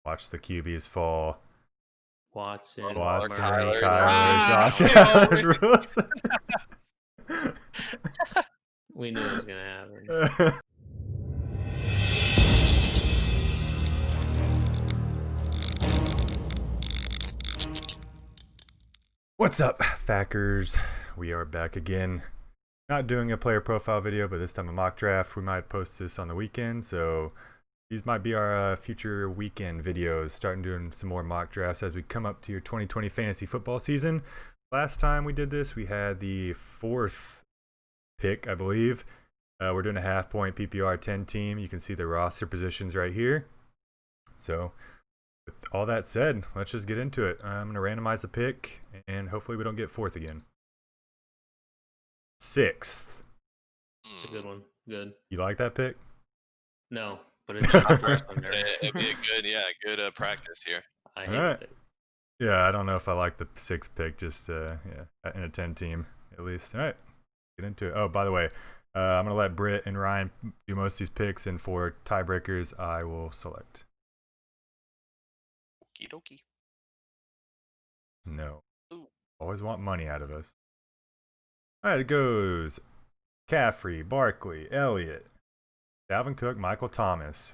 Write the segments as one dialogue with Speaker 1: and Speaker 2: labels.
Speaker 1: Watch the QBs fall.
Speaker 2: Watson,
Speaker 1: Kyler,
Speaker 3: Ah,
Speaker 1: Josh Allen rules.
Speaker 2: We knew it was going to happen.
Speaker 1: What's up, Fackers? We are back again. Not doing a player profile video, but this time a mock draft. We might post this on the weekend, so these might be our future weekend videos. Starting doing some more mock drafts as we come up to your 2020 fantasy football season. Last time we did this, we had the 4th pick, I believe. We're doing a half point PPR 10 team. You can see the roster positions right here. So with all that said, let's just get into it. I'm going to randomize a pick, and hopefully we don't get 4th again. 6th.
Speaker 2: It's a good one. Good.
Speaker 1: You like that pick?
Speaker 2: No, but it's a good first one there.
Speaker 3: It'd be a good practice here.
Speaker 2: I hate
Speaker 1: Alright.
Speaker 2: it.
Speaker 1: Yeah, I don't know if I like the 6th pick, just in a 10 team at least. All right, get into it. Oh, by the way, I'm going to let Britt and Ryan do most of these picks, and for tiebreakers, I will select.
Speaker 3: Okie dokie.
Speaker 1: No.
Speaker 3: Ooh.
Speaker 1: Always want money out of us. All right, it goes Caffrey, Barkley, Elliott, Dalvin Cook, Michael Thomas.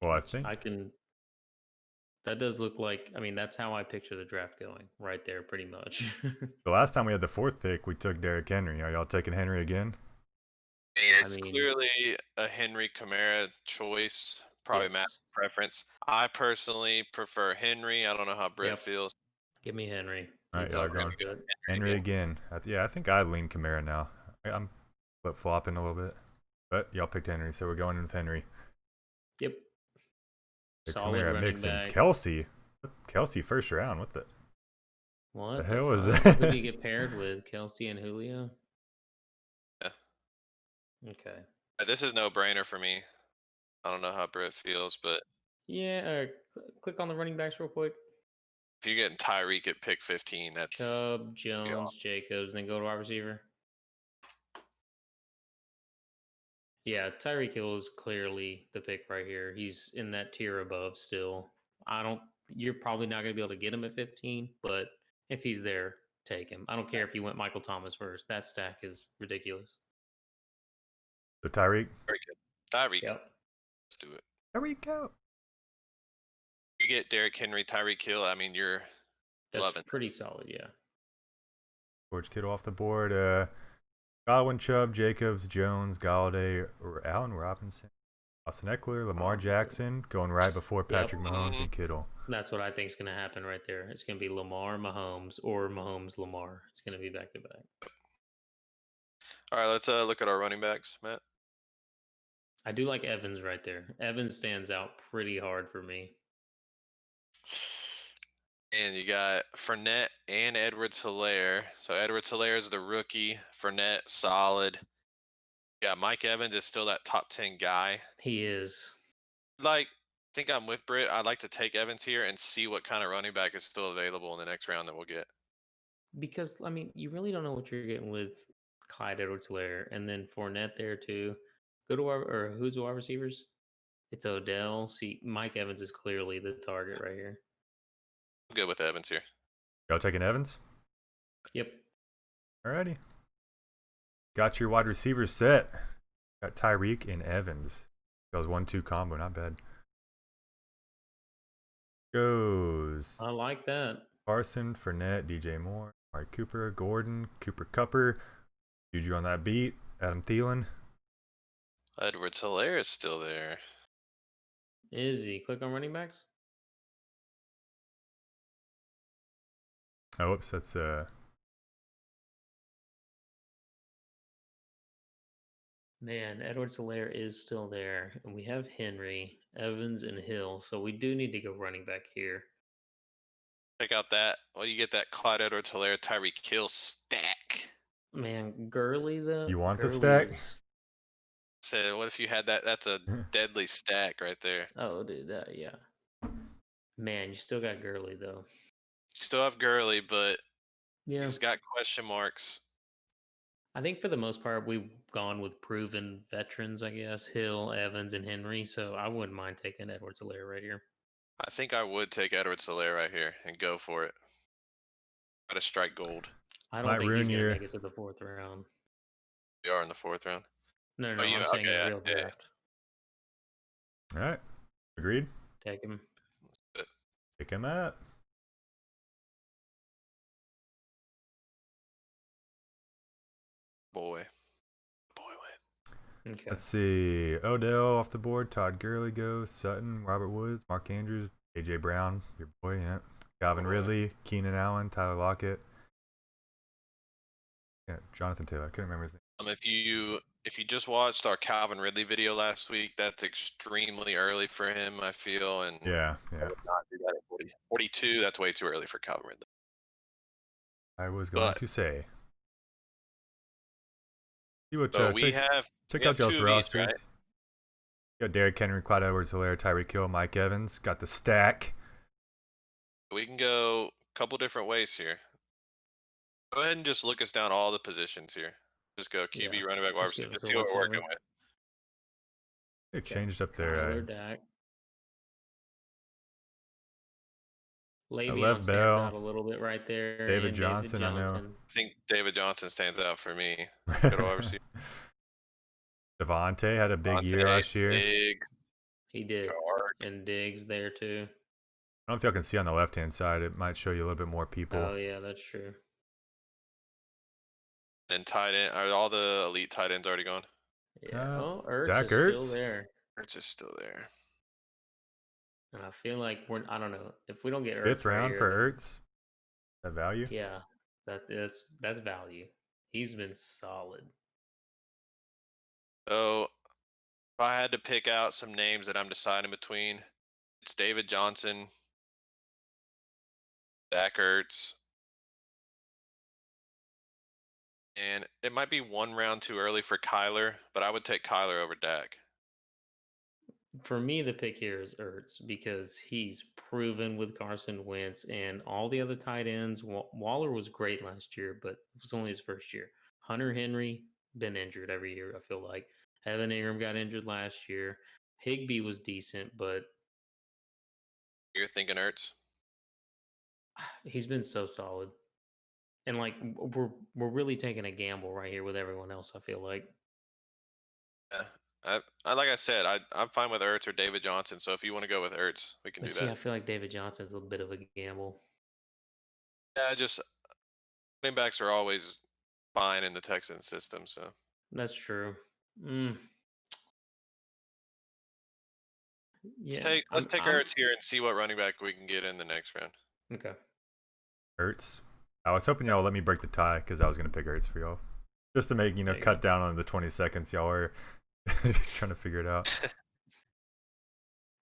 Speaker 1: Well, I think
Speaker 2: That does look like, I mean, that's how I picture the draft going, right there, pretty much.
Speaker 1: the last time we had the 4th pick, we took Derrick Henry. Are y'all taking Henry again?
Speaker 3: It's clearly a Henry Kamara choice. Probably
Speaker 2: Yes.
Speaker 3: Matt's preference. I personally prefer Henry. I don't know how Britt
Speaker 2: Yep.
Speaker 3: feels.
Speaker 2: Give me Henry.
Speaker 1: All right,
Speaker 2: He's
Speaker 1: y'all are
Speaker 2: pretty
Speaker 1: going
Speaker 2: good.
Speaker 1: Henry again. I think I lean Kamara now. I'm flip-flopping a little bit. But y'all picked Henry, so we're going in with Henry.
Speaker 2: Yep.
Speaker 1: Pick
Speaker 2: Solid
Speaker 1: Kamara,
Speaker 2: running
Speaker 1: Mixon,
Speaker 2: back.
Speaker 1: Kelsey. Kelsey first round. What the hell was
Speaker 2: fuck?
Speaker 1: that?
Speaker 2: Who do you get paired with? Kelsey and Julio?
Speaker 3: Yeah.
Speaker 2: Okay.
Speaker 3: This is no brainer for me. I don't know how Britt feels, but
Speaker 2: Yeah, click on the running backs real quick.
Speaker 3: if you're getting Tyreek at pick 15, that's
Speaker 2: Chubb, Jones, Jacobs, then go to wide receiver. Yeah, Tyreek Hill is clearly the pick right here. He's in that tier above still. You're probably not going to be able to get him at 15, but if he's there, take him. I don't care if you went Michael Thomas first. That stack is ridiculous.
Speaker 1: The Tyreek.
Speaker 3: very good. Tyreek.
Speaker 2: Yep.
Speaker 3: Let's do it.
Speaker 1: Tyreek out.
Speaker 3: You get Derrick Henry, Tyreek Hill. I mean, you're
Speaker 2: That's
Speaker 3: loving.
Speaker 2: pretty solid, yeah.
Speaker 1: George Kittle off the board. Godwin, Chubb, Jacobs, Jones, Galladay, Allen Robinson, Austin Eckler, Lamar Jackson, going right before Patrick Mahomes and Kittle.
Speaker 2: That's what I think is going to happen right there. It's going to be Lamar, Mahomes, or Mahomes, Lamar. It's going to be back-to-back.
Speaker 3: All right, let's look at our running backs, Matt.
Speaker 2: I do like Evans right there. Evans stands out pretty hard for me.
Speaker 3: And you got Fournette and Edwards-Helaire. So Edwards-Helaire is the rookie. Fournette, solid. Yeah, Mike Evans is still that top 10 guy.
Speaker 2: He is.
Speaker 3: I think I'm with Britt. I'd like to take Evans here and see what kind of running back is still available in the next round that we'll get.
Speaker 2: Because, I mean, you really don't know what you're getting with Clyde Edwards-Helaire. And then Fournette there, too. Who's the wide receivers? It's Odell. See, Mike Evans is clearly the target right here.
Speaker 3: I'm good with Evans here.
Speaker 1: Y'all taking Evans?
Speaker 2: Yep.
Speaker 1: Alrighty. Got your wide receivers set. Got Tyreek and Evans. That was 1-2 combo, not bad. Goes
Speaker 2: I like that.
Speaker 1: Carson, Fournette, DJ Moore, Amari Cooper, Gordon, Cooper Cupper, Juju on that beat, Adam Thielen.
Speaker 3: Edwards-Helaire is still there.
Speaker 2: Is he? Click on running backs.
Speaker 1: Oh, whoops, that's
Speaker 2: Man, Edwards-Helaire is still there. And we have Henry, Evans, and Hill. So we do need to go running back here.
Speaker 3: Check out that. Well, you get that Clyde Edwards-Helaire, Tyreek Hill stack.
Speaker 2: Man, Gurley, though.
Speaker 1: You want the
Speaker 2: Gurley
Speaker 1: stack?
Speaker 3: So what if you had that? That's a deadly stack right there.
Speaker 2: Oh, dude, yeah. Man, you still got Gurley, though.
Speaker 3: You still have Gurley, but
Speaker 2: Yeah.
Speaker 3: he's got question marks.
Speaker 2: I think for the most part, we've gone with proven veterans, I guess. Hill, Evans, and Henry. So I wouldn't mind taking Edwards-Helaire right here.
Speaker 3: I think I would take Edwards-Helaire right here and go for it. Try to strike gold.
Speaker 2: I
Speaker 1: Might
Speaker 2: don't think
Speaker 1: ruin
Speaker 2: he's going to
Speaker 1: your.
Speaker 2: make it to the 4th round.
Speaker 3: We are in the 4th round.
Speaker 2: No,
Speaker 3: Oh,
Speaker 2: no,
Speaker 3: you
Speaker 2: I'm saying in a
Speaker 3: okay?
Speaker 2: real
Speaker 3: Yeah.
Speaker 2: draft.
Speaker 1: All right. Agreed.
Speaker 2: Take him.
Speaker 1: Pick him up.
Speaker 3: Boy.
Speaker 2: Okay.
Speaker 1: Let's see. Odell off the board. Todd Gurley goes. Sutton, Robert Woods, Mark Andrews, AJ Brown, your boy, yeah. Calvin
Speaker 3: Boy.
Speaker 1: Ridley, Keenan Allen, Tyler Lockett. Yeah, Jonathan Taylor. I couldn't remember his name.
Speaker 3: If you just watched our Calvin Ridley video last week, that's extremely early for him, I feel, and
Speaker 1: Yeah.
Speaker 3: I would not do that at 40. 42. That's way too early for Calvin Ridley.
Speaker 1: I was going to say. See what,
Speaker 3: So
Speaker 1: check out y'all's
Speaker 3: two of
Speaker 1: roster.
Speaker 3: these, right?
Speaker 1: You got Derrick Henry, Clyde Edwards-Helaire, Tyreek Hill, Mike Evans. Got the stack.
Speaker 3: We can go a couple different ways here. Go ahead and just look us down all the positions here. Just go QB,
Speaker 2: Yeah,
Speaker 3: running back, wide
Speaker 2: just
Speaker 3: receiver.
Speaker 2: give us
Speaker 3: Let's
Speaker 2: a
Speaker 3: see what we're working
Speaker 2: once-over.
Speaker 3: with.
Speaker 1: They
Speaker 2: Okay.
Speaker 1: changed up their
Speaker 2: Kyler, Dak. Le'Veon
Speaker 1: Lev
Speaker 2: stands
Speaker 1: Bell,
Speaker 2: out a little bit right there.
Speaker 1: David
Speaker 2: and
Speaker 1: Johnson, I know.
Speaker 3: I think David Johnson stands out for me. Good wide receiver.
Speaker 1: Devontae had a big year
Speaker 3: Devontae,
Speaker 1: last year.
Speaker 3: Diggs,
Speaker 2: He did.
Speaker 3: Chark.
Speaker 2: And Diggs there too.
Speaker 1: I don't know if y'all can see on the left-hand side. It might show you a little bit more people.
Speaker 2: Oh, yeah, that's true.
Speaker 3: And tight end. Are all the elite tight ends already gone?
Speaker 2: Yeah. Ertz
Speaker 1: Zach
Speaker 2: is
Speaker 1: Ertz?
Speaker 2: still there.
Speaker 3: Ertz is still there.
Speaker 2: And I feel like I don't know. If we don't get Ertz
Speaker 1: 5th
Speaker 2: right
Speaker 1: round
Speaker 2: here,
Speaker 1: for Ertz. That value?
Speaker 2: yeah, that's value. He's been solid.
Speaker 3: So if I had to pick out some names that I'm deciding between, it's David Johnson, Zach Ertz, and it might be one round too early for Kyler, but I would take Kyler over Dak.
Speaker 2: For me, the pick here is Ertz because he's proven with Carson Wentz and all the other tight ends. Waller was great last year, but it was only his first year. Hunter Henry been injured every year, I feel like. Evan Ingram got injured last year. Higbee was decent, but
Speaker 3: You're thinking Ertz?
Speaker 2: he's been so solid. And like we're really taking a gamble right here with everyone else, I feel like.
Speaker 3: Yeah. Like I said, I'm fine with Ertz or David Johnson. So if you want to go with Ertz, we can
Speaker 2: But
Speaker 3: do
Speaker 2: see, I
Speaker 3: that.
Speaker 2: feel like David Johnson's a bit of a gamble.
Speaker 3: Yeah, just running backs are always fine in the Texans system. So
Speaker 2: That's true. Yeah,
Speaker 3: let's take Ertz here and see what running back we can get in the next round.
Speaker 2: Okay.
Speaker 1: Ertz. I was hoping y'all would let me break the tie because I was going to pick Ertz for y'all. Just to make, cut down on the 20 seconds y'all were trying to figure it out.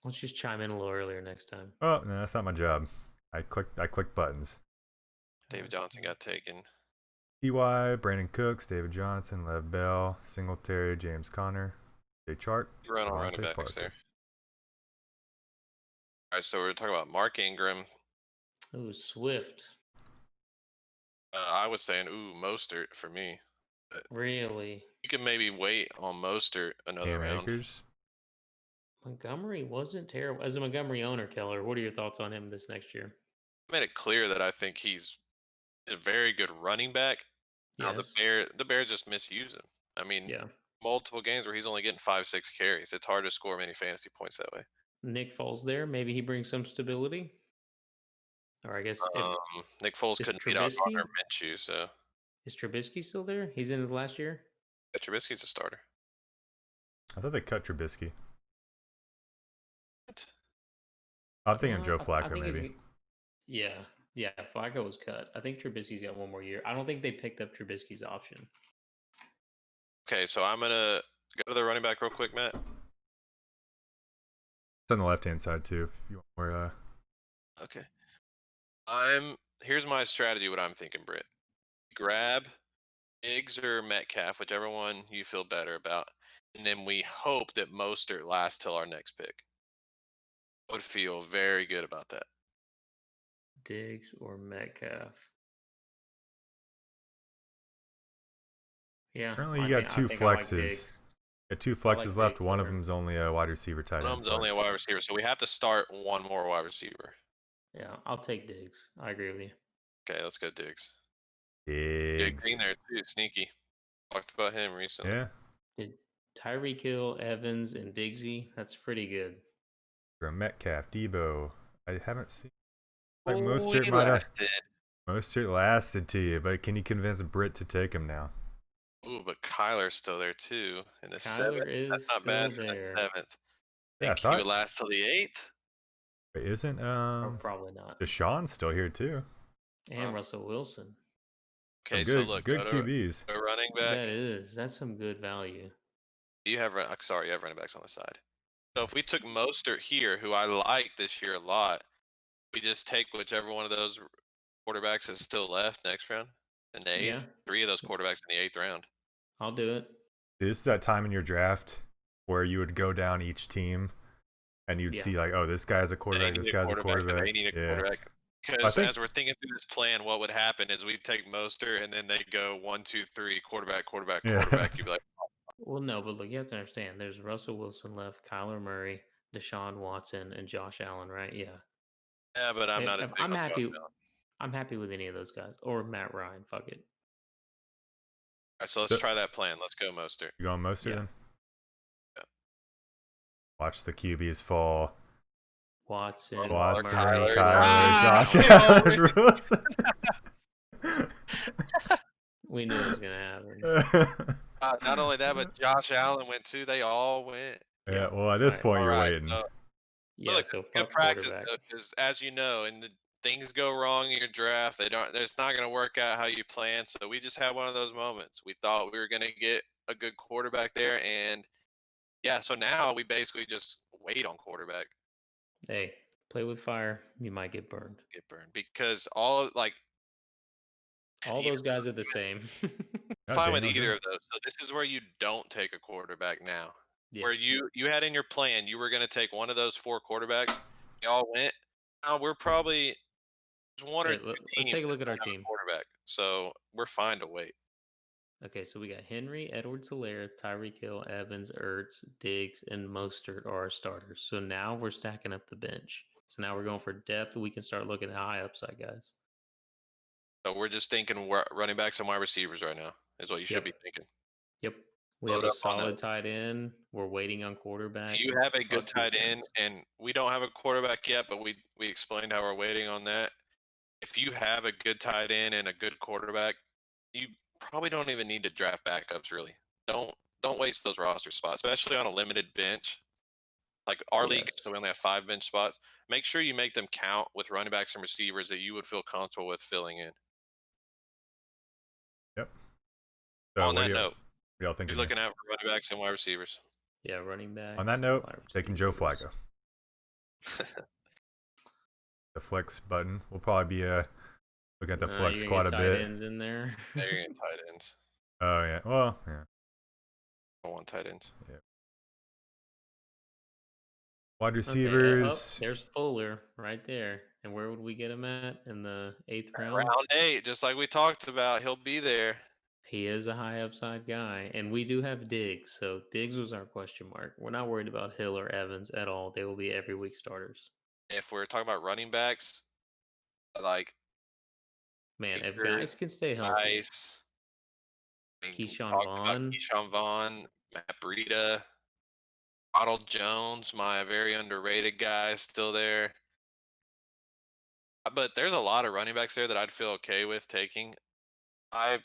Speaker 2: Let's just chime in a little earlier next time.
Speaker 1: Oh, no, that's not my job. I click buttons.
Speaker 3: David Johnson got taken.
Speaker 1: T.Y., Brandon Cooks, David Johnson, Lev Bell, Singletary, James Conner, Jay Chark.
Speaker 3: You run on running backs there. All right, so we're talking about Mark Ingram.
Speaker 2: Ooh, Swift.
Speaker 3: I was saying, Mostert for me. But
Speaker 2: really?
Speaker 3: you can maybe wait on Mostert another round.
Speaker 1: Akers.
Speaker 2: Montgomery wasn't terrible. As a Montgomery owner, Keller, what are your thoughts on him this next year?
Speaker 3: I made it clear that I think he's a very good running back. Now
Speaker 2: Yes.
Speaker 3: the Bears just misuse him. I mean,
Speaker 2: Yeah.
Speaker 3: multiple games where he's only getting 5-6 carries. It's hard to score many fantasy points that way.
Speaker 2: Nick Foles there. Maybe he brings some stability. Or I guess
Speaker 3: Nick Foles couldn't beat out Gardner Minshew, so.
Speaker 2: Is Trubisky still there? He's in his last year?
Speaker 3: Yeah, Trubisky's a starter.
Speaker 1: I thought they cut Trubisky. What? I'm thinking Joe Flacco, maybe.
Speaker 2: Yeah, Flacco was cut. I think Trubisky's got one more year. I don't think they picked up Trubisky's option.
Speaker 3: Okay, so I'm going to go to the running back real quick, Matt.
Speaker 1: It's on the left-hand side, too, if you want more.
Speaker 3: Okay. Here's my strategy, what I'm thinking, Britt. Grab Diggs or Metcalf, whichever one you feel better about, and then we hope that Mostert lasts till our next pick. I would feel very good about that.
Speaker 2: Diggs or Metcalf. Yeah.
Speaker 1: Currently, you got two flexes. 2
Speaker 2: I like
Speaker 1: flexes left.
Speaker 2: Jake
Speaker 1: One of
Speaker 2: Luton.
Speaker 1: them's only a wide receiver tight
Speaker 3: One
Speaker 1: end.
Speaker 3: of them's only a
Speaker 1: flex.
Speaker 3: wide receiver, so we have to start one more wide receiver.
Speaker 2: Yeah, I'll take Diggs. I agree with you.
Speaker 3: Okay, let's go Diggs. Jake Green
Speaker 1: Diggs.
Speaker 3: there too, sneaky. Talked about him recently.
Speaker 1: Yeah.
Speaker 2: Did Tyreek Hill, Evans, and Diggsy? That's pretty good.
Speaker 1: For Metcalf, Debo. I haven't seen. Like
Speaker 3: Ooh,
Speaker 1: Mostert
Speaker 3: he
Speaker 1: might have.
Speaker 3: lasted.
Speaker 1: Mostert lasted to you, but can you convince Britt to take him now?
Speaker 3: Ooh, but Kyler's still there too. In the
Speaker 2: Kyler
Speaker 3: 7th. That's
Speaker 2: is
Speaker 3: not bad
Speaker 2: still
Speaker 3: for
Speaker 2: there.
Speaker 3: the 7th.
Speaker 1: Yeah, I
Speaker 3: Think he would
Speaker 1: thought.
Speaker 3: last till the 8th?
Speaker 1: Wait, isn't
Speaker 2: Or probably not.
Speaker 1: Deshaun's still here too?
Speaker 2: And
Speaker 3: Oh.
Speaker 2: Russell Wilson.
Speaker 3: Okay,
Speaker 1: Some
Speaker 3: so look,
Speaker 1: good
Speaker 3: go to
Speaker 1: QBs.
Speaker 3: a running back.
Speaker 2: That's some good value.
Speaker 3: You have sorry, you have running backs on the side. So if we took Mostert here, who I like this year a lot, we just take whichever one of those quarterbacks is still left next round in the 8th.
Speaker 2: Yeah.
Speaker 3: 3 of those quarterbacks in the 8th round.
Speaker 2: I'll do it.
Speaker 1: This is that time in your draft where you would go down each team and you'd see like, oh, this guy's a quarterback, this guy's a quarterback.
Speaker 3: They need a quarterback. Because as we're thinking through this plan, what would happen is we'd take Mostert and then they go 1, 2, 3, quarterback.
Speaker 1: Yeah.
Speaker 3: You'd be like,
Speaker 2: Well, no, but look, you have to understand. There's Russell Wilson left, Kyler Murray, Deshaun Watson, and Josh Allen, right? Yeah.
Speaker 3: yeah, but I'm not as big
Speaker 2: I'm
Speaker 3: on
Speaker 2: happy.
Speaker 3: Josh Allen.
Speaker 2: I'm happy with any of those guys, or Matt Ryan. Fuck it.
Speaker 3: All right, so let's try that plan. Let's go Mostert.
Speaker 1: You going Mostert then?
Speaker 3: Yeah.
Speaker 1: Watch the QBs fall.
Speaker 2: Watson,
Speaker 1: Kyler,
Speaker 3: Wow.
Speaker 1: Josh Allen.
Speaker 2: We knew it was gonna happen.
Speaker 3: Not only that, but Josh Allen went too. They all went.
Speaker 1: Yeah, well, at this point, you're waiting.
Speaker 2: Yeah,
Speaker 3: look,
Speaker 2: so
Speaker 3: good
Speaker 2: fuck
Speaker 3: practice
Speaker 2: quarterback.
Speaker 3: because as you know, and things go wrong in your draft. It's not going to work out how you plan. So we just had one of those moments. We thought we were going to get a good quarterback there, and yeah. So now we basically just wait on quarterback.
Speaker 2: Hey, play with fire. You might get burned.
Speaker 3: Because all
Speaker 2: those guys are the same.
Speaker 3: fine with either of those. So this is where you don't take a quarterback now. Yes. Where you had in your plan, you were going to take one of those 4 quarterbacks. They all went. Now we're probably one or two
Speaker 2: let's
Speaker 3: teams
Speaker 2: take a look at our team.
Speaker 3: Quarterback, so we're fine to wait.
Speaker 2: Okay, so we got Henry, Edwards-Helaire, Tyreek Hill, Evans, Ertz, Diggs, and Mostert are our starters. So now we're stacking up the bench. So now we're going for depth. We can start looking at high upside guys.
Speaker 3: So we're just thinking running backs and wide receivers right now is what you should be thinking.
Speaker 2: Yep. We have a solid tight end. We're waiting on quarterback.
Speaker 3: If you have a good tight end, and we don't have a quarterback yet, but we explained how we're waiting on that. If you have a good tight end and a good quarterback, you probably don't even need to draft backups. Really, don't waste those roster spots, especially on a limited bench. Like our league, so we only have 5 bench spots. Make sure you make them count with running backs and receivers that you would feel comfortable with filling in.
Speaker 1: Yep. So
Speaker 3: on that note,
Speaker 1: what y'all think?
Speaker 3: You're looking at running backs and wide receivers.
Speaker 2: Yeah, running back.
Speaker 1: On that note, taking Joe Flacco. The flex button. We'll probably be look at the flex quite a bit.
Speaker 2: Tight ends in there.
Speaker 3: They're getting tight ends.
Speaker 1: Oh yeah. Well, yeah.
Speaker 3: I want tight ends.
Speaker 1: Yeah. Wide receivers.
Speaker 2: Okay, there's Fuller right there. And where would we get him at in the 8th round?
Speaker 3: Round 8, just like we talked about. He'll be there.
Speaker 2: He is a high upside guy, and we do have Diggs. So Diggs was our question mark. We're not worried about Hill or Evans at all. They will be every week starters.
Speaker 3: If we're talking about running backs, like
Speaker 2: if guys can stay healthy, Keyshawn
Speaker 3: Vaughn, Matt Breida, Ronald Jones, my very underrated guy, still there. But there's a lot of running backs there that I'd feel okay with taking. I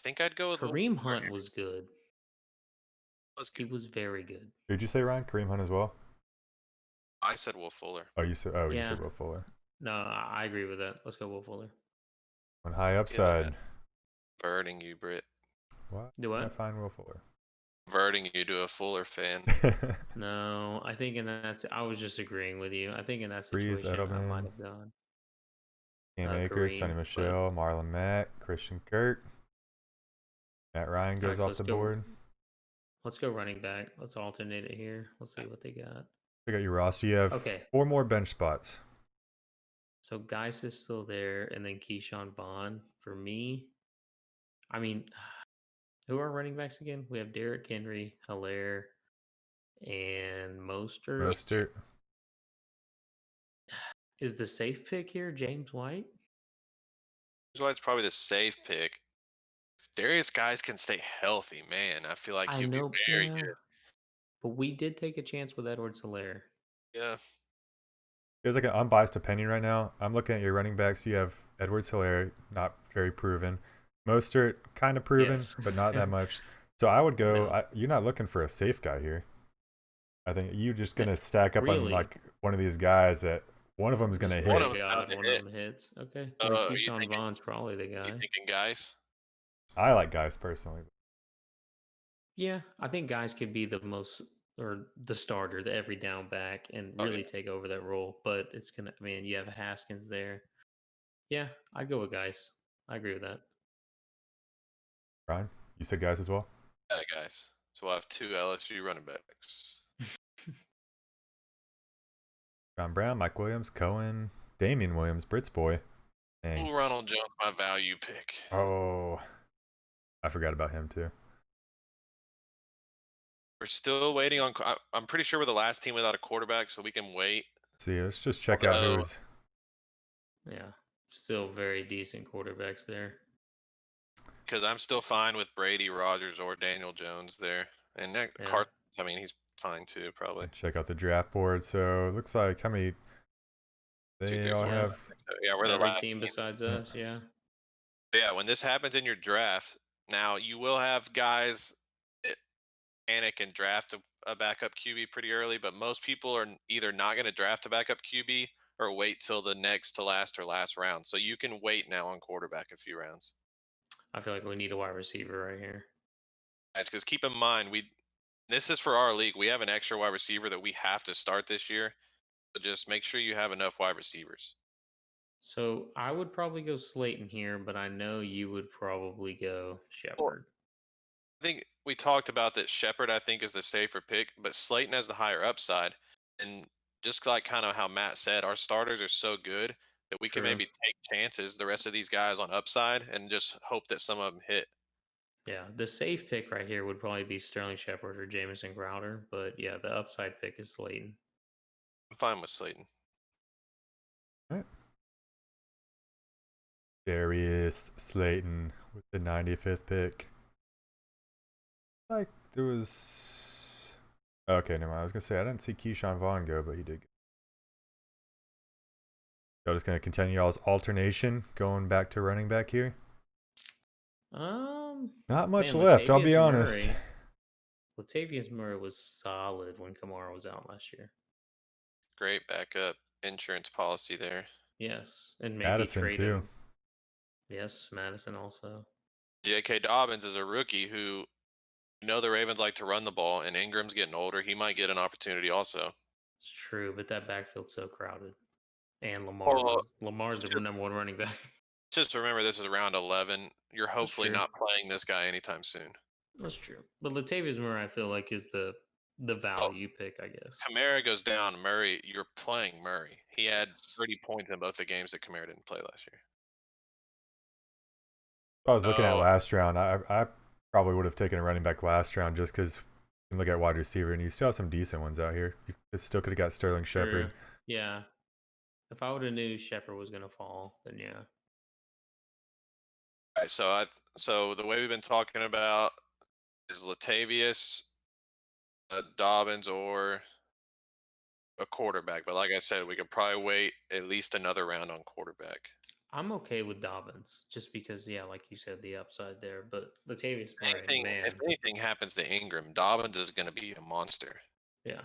Speaker 3: think I'd go with
Speaker 2: Kareem Hunt was good. He was very good.
Speaker 1: Did you say Ryan? Kareem Hunt as well?
Speaker 3: I said Will Fuller.
Speaker 1: Oh, you said you said Will Fuller.
Speaker 2: No, I agree with that. Let's go Will Fuller.
Speaker 1: On high upside.
Speaker 3: Yeah, burning you, Britt.
Speaker 1: What?
Speaker 2: Do I
Speaker 1: find Will Fuller?
Speaker 3: Converting you to a Fuller fan.
Speaker 2: No, I think I was just agreeing with you. I think in that situation, I might have gone.
Speaker 1: Cam Akers, Sonny Michel, Marlon Mack, Christian Kirk. Matt Ryan goes off the board.
Speaker 2: Let's go running back. Let's alternate it here. Let's see what they got.
Speaker 1: I got your roster. You have 4 more bench spots.
Speaker 2: So Geis is still there, and then Keyshawn Vaughn. For me, I mean, Who are running backs again? We have Derrick Henry, Hilaire, and Mostert.
Speaker 1: Mostert.
Speaker 2: Is the safe pick here James White?
Speaker 3: James White's probably the safe pick. If Darius Guys can stay healthy, man, I feel like
Speaker 2: I
Speaker 3: he'll be
Speaker 2: know,
Speaker 3: very
Speaker 2: yeah.
Speaker 3: good.
Speaker 2: But we did take a chance with Edwards Hilaire.
Speaker 3: Yeah.
Speaker 1: There's like an unbiased opinion right now. I'm looking at your running backs. You have Edwards Hilaire, not very proven. Mostert, kind of proven,
Speaker 2: Yes.
Speaker 1: but not that much. So I would go.
Speaker 2: No.
Speaker 1: You're not looking for a safe guy here. I think you're just gonna stack up on
Speaker 2: Really?
Speaker 1: like one of these guys that one of them is gonna
Speaker 2: Just
Speaker 1: hit.
Speaker 3: One
Speaker 2: pray
Speaker 3: of 'em's
Speaker 2: God,
Speaker 3: gonna
Speaker 2: one
Speaker 3: hit.
Speaker 2: of them hits. Okay.
Speaker 3: You
Speaker 2: Like Keyshawn
Speaker 3: thinking?
Speaker 2: Vaughn's probably the
Speaker 3: You
Speaker 2: guy.
Speaker 3: thinking Guys?
Speaker 1: I like guys personally.
Speaker 2: Yeah, I think guys could be the most or the starter, the every down back, and
Speaker 3: Oh,
Speaker 2: really
Speaker 3: yeah.
Speaker 2: take over that role. But it's gonna. I mean, you have Haskins there. Yeah, I'd go with guys. I agree with that.
Speaker 1: Brian, you said guys as well.
Speaker 3: Yeah, guys. So we'll have 2 LSU running backs.
Speaker 1: John Brown, Mike Williams, Cohen, Damian Williams, Brits boy. Dang.
Speaker 3: Ooh, Ronald Jones, my value pick.
Speaker 1: Oh, I forgot about him too.
Speaker 3: We're still waiting on. I'm pretty sure we're the last team without a quarterback, so we can wait.
Speaker 1: See, let's just check out
Speaker 3: Although-
Speaker 1: who's.
Speaker 2: Yeah, still very decent quarterbacks there.
Speaker 3: Because I'm still fine with Brady, Rogers, or Daniel Jones there, and
Speaker 2: Yeah.
Speaker 3: Carson. I mean, he's fine too, probably.
Speaker 1: Check out the draft board. So it looks like how many
Speaker 3: 2,
Speaker 1: they
Speaker 3: 3,
Speaker 1: all
Speaker 3: 4,
Speaker 1: have.
Speaker 3: 5, 6, 7. Yeah, we're the
Speaker 2: Every
Speaker 3: last
Speaker 2: team besides
Speaker 1: Yeah.
Speaker 2: us. Yeah.
Speaker 3: Yeah, when this happens in your draft, now you will have guys that panic and draft a backup QB pretty early, but most people are either not going to draft a backup QB or wait till the next to last or last round. So you can wait now on quarterback a few rounds.
Speaker 2: I feel like we need a wide receiver right here.
Speaker 3: Because keep in mind, this is for our league. We have an extra wide receiver that we have to start this year. So just make sure you have enough wide receivers.
Speaker 2: So I would probably go Slayton here, but I know you would probably go Shepard.
Speaker 3: I think we talked about that Shepard, I think, is the safer pick, but Slayton has the higher upside. And just like kind of how Matt said, our starters are so good that we can
Speaker 2: True.
Speaker 3: maybe take chances, the rest of these guys on upside, and just hope that some of them hit.
Speaker 2: Yeah, the safe pick right here would probably be Sterling Shepard or Jamison Crowder, but yeah, the upside pick is Slayton.
Speaker 3: I'm fine with Slayton.
Speaker 1: Darius Slayton with the 95th pick. Like there was. Okay, never mind. I was gonna say I didn't see Keyshawn Vaughn go, but he did. So just gonna continue y'all's alternation, going back to running back here. Not much
Speaker 2: man,
Speaker 1: left. I'll be
Speaker 2: Latavius
Speaker 1: honest.
Speaker 2: Murray- Latavius Murray was solid when Kamara was out last year.
Speaker 3: Great backup insurance policy there.
Speaker 2: Yes, and maybe
Speaker 1: Madison
Speaker 2: trade
Speaker 1: too.
Speaker 2: him. Yes, Madison also.
Speaker 3: J.K. Dobbins is a rookie who, the Ravens like to run the ball, and Ingram's getting older. He might get an opportunity also.
Speaker 2: It's true, but that backfield's so crowded. And Lamar's the
Speaker 3: just-
Speaker 2: number one running back.
Speaker 3: Just remember, this is round 11. You're hopefully
Speaker 2: true.
Speaker 3: not playing this guy anytime soon.
Speaker 2: That's true. But Latavius Murray, I feel like, is the value pick, I guess.
Speaker 3: Kamara goes down. Murray, you're playing Murray. He had 30 points in both the games that Kamara didn't play last year.
Speaker 1: I was looking at
Speaker 3: Oh.
Speaker 1: last round. I probably would have taken a running back last round just because you can look at wide receiver and you still have some decent ones out here. You still could have got Sterling Shepard.
Speaker 2: True. Yeah. If I would have knew Shepard was going to fall, then yeah.
Speaker 3: All right, so the way we've been talking about is Latavius, Dobbins, or a quarterback. But like I said, we could probably wait at least another round on quarterback.
Speaker 2: I'm okay with Dobbins just because, yeah, like you said, the upside there. But Latavius
Speaker 3: If
Speaker 2: Murray,
Speaker 3: anything,
Speaker 2: man.
Speaker 3: if anything happens to Ingram, Dobbins is going to be a monster.
Speaker 2: Yeah.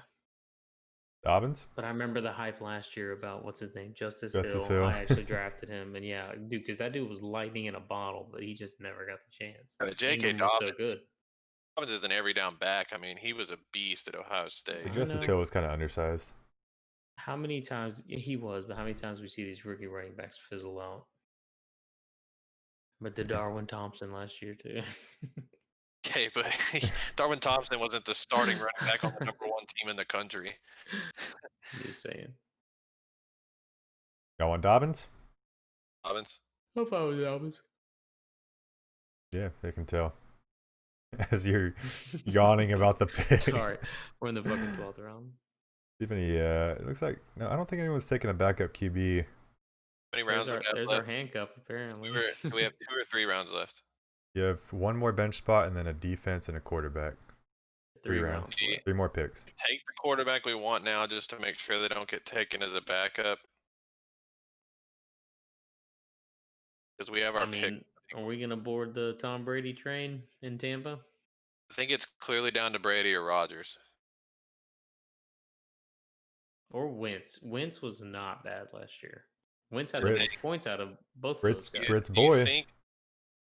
Speaker 1: Dobbins?
Speaker 2: But I remember the hype last year about what's his name, Justice
Speaker 1: Justice
Speaker 2: Hill.
Speaker 1: Hill.
Speaker 2: I actually drafted him, and yeah, dude, because that dude was lightning in a bottle, but he just never got the chance.
Speaker 3: J.K.
Speaker 2: Ingram was so
Speaker 3: Dobbins,
Speaker 2: good.
Speaker 3: Dobbins is an every down back. I mean, he was a beast at Ohio State.
Speaker 1: But
Speaker 2: I
Speaker 1: Justice
Speaker 2: know.
Speaker 1: Hill was kind of undersized.
Speaker 2: How many times he was, but how many times we see these rookie running backs fizzle out? But the Darwin Thompson last year too.
Speaker 3: Okay, but Darwin Thompson wasn't the starting running back on the number one team in the country.
Speaker 2: Just saying.
Speaker 1: Y'all want Dobbins?
Speaker 3: Dobbins.
Speaker 2: I'm fine with Dobbins.
Speaker 1: Yeah, they can tell. as you're yawning about the pick.
Speaker 2: Sorry, we're in the fucking 12th round.
Speaker 1: See if any, it looks like, no, I don't think anyone's taking a backup QB.
Speaker 3: How many rounds do we have
Speaker 2: There's our
Speaker 3: left?
Speaker 2: handcuff, apparently.
Speaker 3: We have 2 or 3 rounds left.
Speaker 1: You have one more bench spot and then a defense and a quarterback. 3 rounds.
Speaker 2: left.
Speaker 1: 3 more picks.
Speaker 3: Take the quarterback we want now just to make sure they don't get taken as a backup. Because we have our pick.
Speaker 2: Are we going to board the Tom Brady train in Tampa?
Speaker 3: I think it's clearly down to Brady or Rodgers.
Speaker 2: Or Wentz. Wentz was not bad last year. Wentz had the most points out of both of those guys.
Speaker 1: Britt's boy.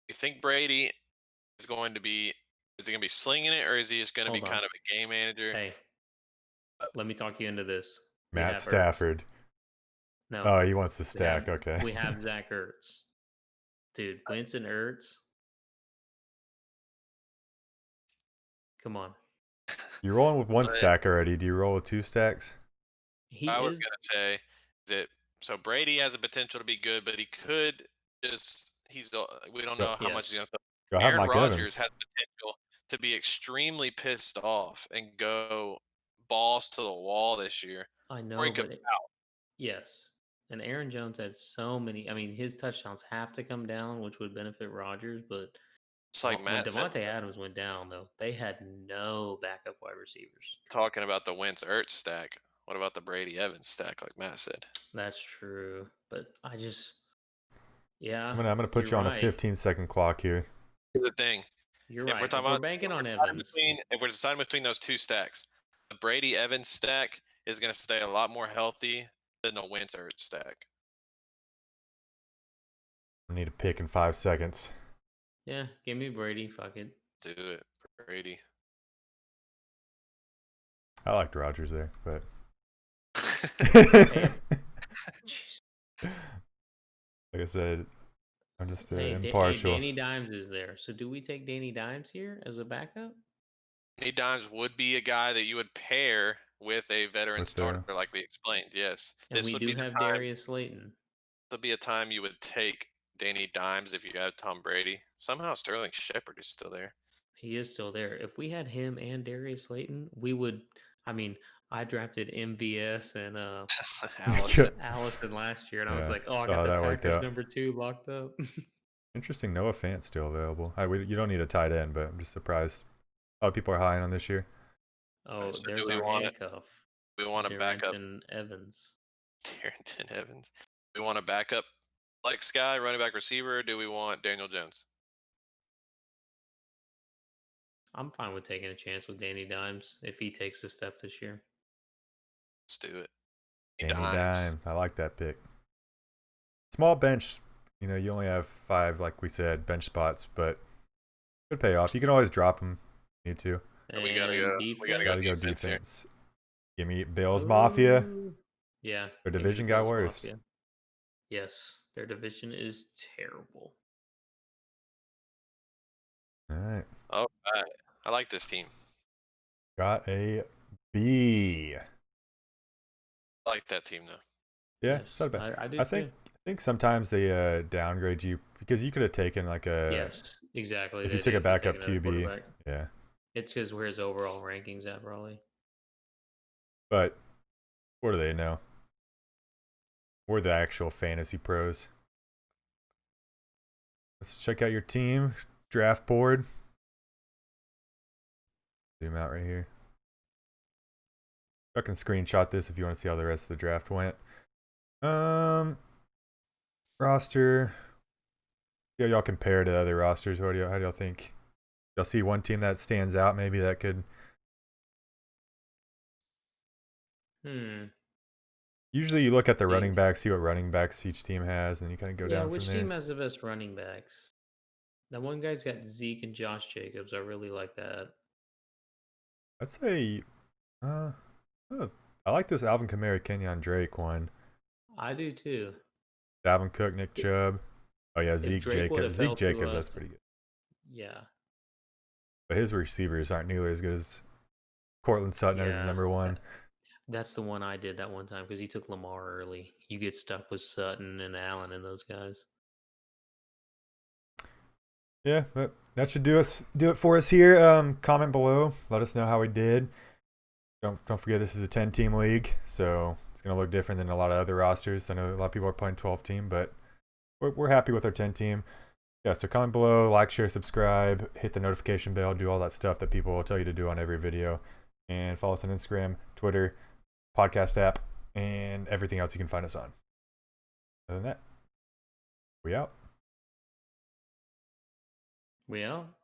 Speaker 3: You think Brady is going to be slinging it, or is he just going to be kind of a game manager?
Speaker 2: Hey, let me talk you into this.
Speaker 1: Matt Stafford.
Speaker 2: No.
Speaker 1: Oh, he wants to stack. Okay.
Speaker 2: We have Zach Ertz. Dude, Wentz and Ertz. Come on.
Speaker 1: You're rolling with 1 stack already. Do you roll with 2 stacks?
Speaker 3: I was going to say that so Brady has a potential to be good, but he could just we don't know how much he's going to put. Aaron Rodgers has potential to be extremely pissed off and go balls to the wall this year.
Speaker 2: I know, but yes. And Aaron Jones had so many. I mean, his touchdowns have to come down, which would benefit Rodgers. But
Speaker 3: it's like
Speaker 2: when Devontae Adams went down, though, they had no backup wide receivers.
Speaker 3: Talking about the Wentz Ertz stack. What about the Brady Evans stack, like Matt said?
Speaker 2: That's true, but I just, yeah.
Speaker 1: I'm gonna put you on a 15-second clock here.
Speaker 3: Here's the thing.
Speaker 2: You're right. We're banking on Evans.
Speaker 3: If we're deciding between those 2 stacks, the Brady Evans stack is going to stay a lot more healthy than the Wentz Ertz stack.
Speaker 1: I need a pick in 5 seconds.
Speaker 2: Yeah, give me Brady. Fuck it.
Speaker 3: Do it, Brady.
Speaker 1: I liked Rodgers there, but. Like I said, I'm just impartial.
Speaker 2: Danny Dimes is there. So do we take Danny Dimes here as a backup?
Speaker 3: Danny Dimes would be a guy that you would pair with a veteran starter, like we explained. Yes.
Speaker 2: And we do have Darius Slayton.
Speaker 3: This would be a time you would take Danny Dimes if you had Tom Brady. Somehow Sterling Shepard is still there.
Speaker 2: He is still there. If we had him and Darius Slayton, we would. I mean, I drafted MVS and Allison last year, and I was like, oh, I got the Packers number 2 locked up.
Speaker 1: Interesting. Noah Fant's still available. You don't need a tight end, but I'm just surprised. A lot of people are high on this year.
Speaker 2: Oh, so there's our handcuff.
Speaker 3: We want a backup.
Speaker 2: Evans.
Speaker 3: Darrington Evans. We want a backup flex guy, running back receiver, or do we want Daniel Jones?
Speaker 2: I'm fine with taking a chance with Danny Dimes if he takes a step this year.
Speaker 3: Let's do it.
Speaker 1: Danny Dimes. I like that pick. Small bench. You know, you only have 5, like we said, bench spots, but could pay off. You can always drop them if you need to.
Speaker 3: And we gotta go defense.
Speaker 1: Give me Bills Mafia.
Speaker 2: Yeah.
Speaker 1: Their division got worse.
Speaker 2: Mafia. Yes, their division is terrible.
Speaker 1: All right.
Speaker 3: All right. I like this team.
Speaker 1: Got a B.
Speaker 3: I like that team, though.
Speaker 1: Yeah, it's not bad. I think sometimes they downgrade you because you could have taken like a.
Speaker 2: Yes, exactly.
Speaker 1: If you took a backup QB, yeah.
Speaker 2: It's because where his overall rankings at, probably.
Speaker 1: But what do they know? We're the actual fantasy pros. Let's check out your team draft board. Zoom out right here. I can screenshot this if you want to see how the rest of the draft went. Roster. Yeah, y'all compare to other rosters. How do y'all think? Y'all see one team that stands out? Maybe that could. Usually, you look at the running backs, see what running backs each team has, and you kind of go down from there.
Speaker 2: Which team has the best running backs? That one guy's got Zeke and Josh Jacobs. I really like that.
Speaker 1: I'd say, I like this Alvin Kamara, Kenyon Drake one.
Speaker 2: I do too.
Speaker 1: Dalvin Cook, Nick Chubb. Oh yeah, Zeke Jacobs. Zeke Jacobs, that's pretty good.
Speaker 2: Yeah.
Speaker 1: But his receivers aren't nearly as good as Cortland Sutton as number 1.
Speaker 2: That's the one I did that one time because he took Lamar early. You get stuck with Sutton and Allen and those guys.
Speaker 1: Yeah, but that should do it for us here. Comment below. Let us know how we did. Don't forget this is a 10-team league, so it's gonna look different than a lot of other rosters. I know a lot of people are playing 12-team, but we're happy with our 10-team. Yeah, so comment below, like, share, subscribe, hit the notification bell, do all that stuff that people will tell you to do on every video, and follow us on Instagram, Twitter, podcast app, and everything else you can find us on. Other than that, we out.
Speaker 2: We out.